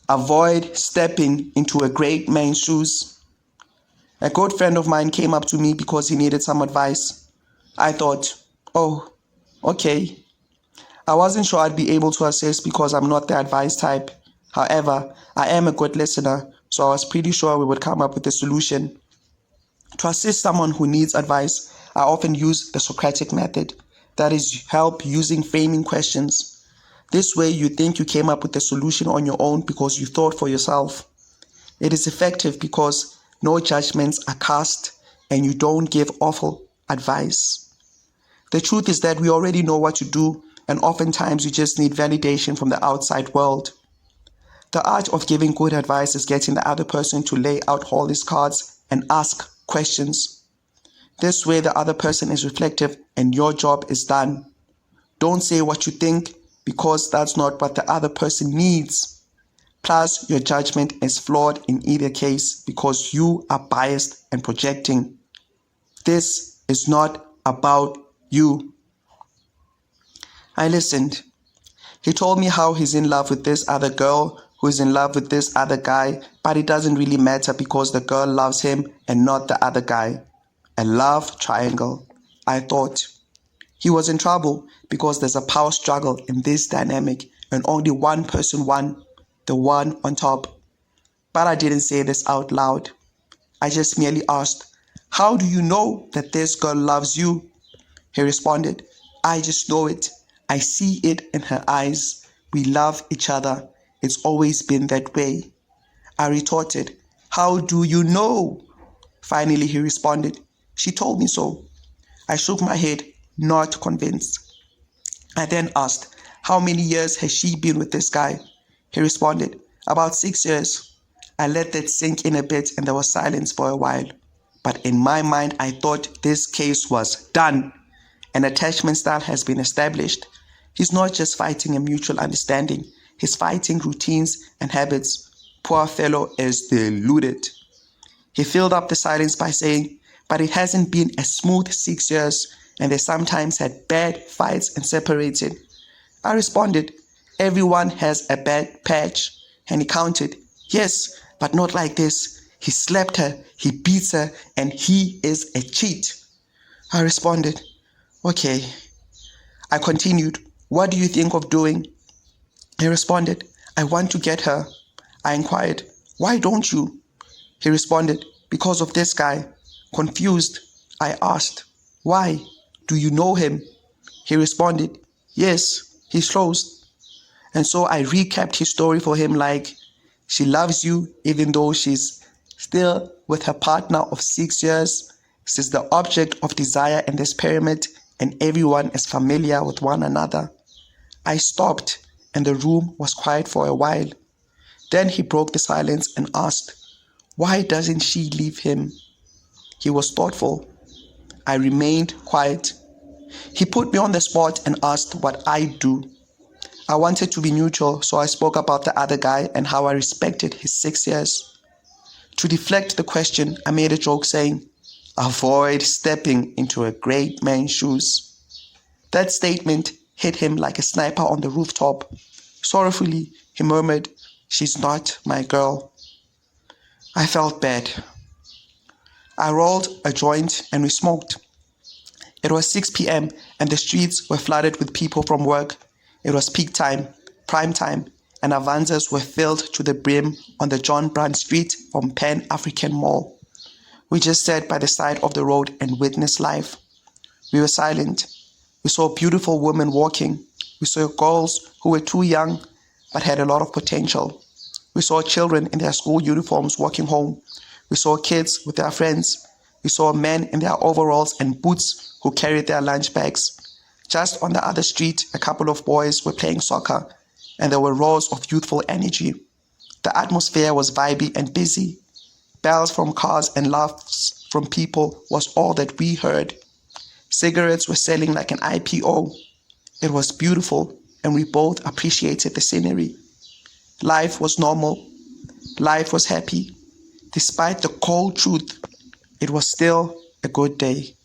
Avoid stepping into a great man's shoes. A good friend of mine came up to me because he needed some advice. I thought, oh, okay. I wasn't sure I'd be able to assist because I'm not the advice type. However, I am a good listener, so I was pretty sure we would come up with a solution. To assist someone who needs advice, I often use the Socratic method. That is, help using framing questions. This way you think you came up with the solution on your own because you thought for yourself. It is effective because no judgments are cast and you don't give awful advice. The truth is that we already know what to do, and oftentimes you just need validation from the outside world. The art of giving good advice is getting the other person to lay out all his cards and ask questions. This way the other person is reflective and your job is done. Don't say what you think because that's not what the other person needs. Plus, your judgment is flawed in either case because you are biased and projecting. This is not about you. I listened. He told me how he's in love with this other girl who is in love with this other guy, but it doesn't really matter because the girl loves him and not the other guy. A love triangle, I thought. He was in trouble because there's a power struggle in this dynamic and only one person won, the one on top. But I didn't say this out loud. I just merely asked, how do you know that this girl loves you? He responded, I just know it. I see it in her eyes. We love each other. It's always been that way. I retorted, how do you know? Finally, he responded, she told me so. I shook my head, not convinced. I then asked, how many years has she been with this guy? He responded, about 6 years. I let that sink in a bit and there was silence for a while. But in my mind, I thought this case was done. An attachment style has been established. He's not just fighting a mutual understanding. He's fighting routines and habits. Poor fellow is deluded. He filled up the silence by saying, but it hasn't been a smooth 6 years and they sometimes had bad fights and separated. I responded, everyone has a bad patch. And he counted, yes, but not like this. He slapped her, he beats her, and he is a cheat. I responded, okay. I continued, what do you think of doing? He responded, I want to get her. I inquired, why don't you? He responded, because of this guy. Confused, I asked, why? Do you know him? He responded, yes, he's close. And so I recapped his story for him like, she loves you even though she's still with her partner of 6 years. She's the object of desire in this pyramid and everyone is familiar with one another. I stopped and the room was quiet for a while. Then he broke the silence and asked, why doesn't she leave him? He was thoughtful. I remained quiet. He put me on the spot and asked what I do. I wanted to be neutral, so I spoke about the other guy and how I respected his 6 years. To deflect the question, I made a joke saying, avoid stepping into a great man's shoes. That statement hit him like a sniper on the rooftop. Sorrowfully, he murmured, she's not my girl. I felt bad. I rolled a joint and we smoked. It was 6 p.m. and the streets were flooded with people from work. It was peak time, prime time, and Avanzas were filled to the brim on the John Brown Street from Pan African Mall. We just sat by the side of the road and witnessed life. We were silent. We saw beautiful women walking. We saw girls who were too young but had a lot of potential. We saw children in their school uniforms walking home. We saw kids with their friends. We saw men in their overalls and boots who carried their lunch bags. Just on the other street, a couple of boys were playing soccer, and there were roars of youthful energy. The atmosphere was vibey and busy. Bells from cars and laughs from people was all that we heard. Cigarettes were selling like an IPO. It was beautiful, and we both appreciated the scenery. Life was normal. Life was happy. Despite the cold truth, it was still a good day.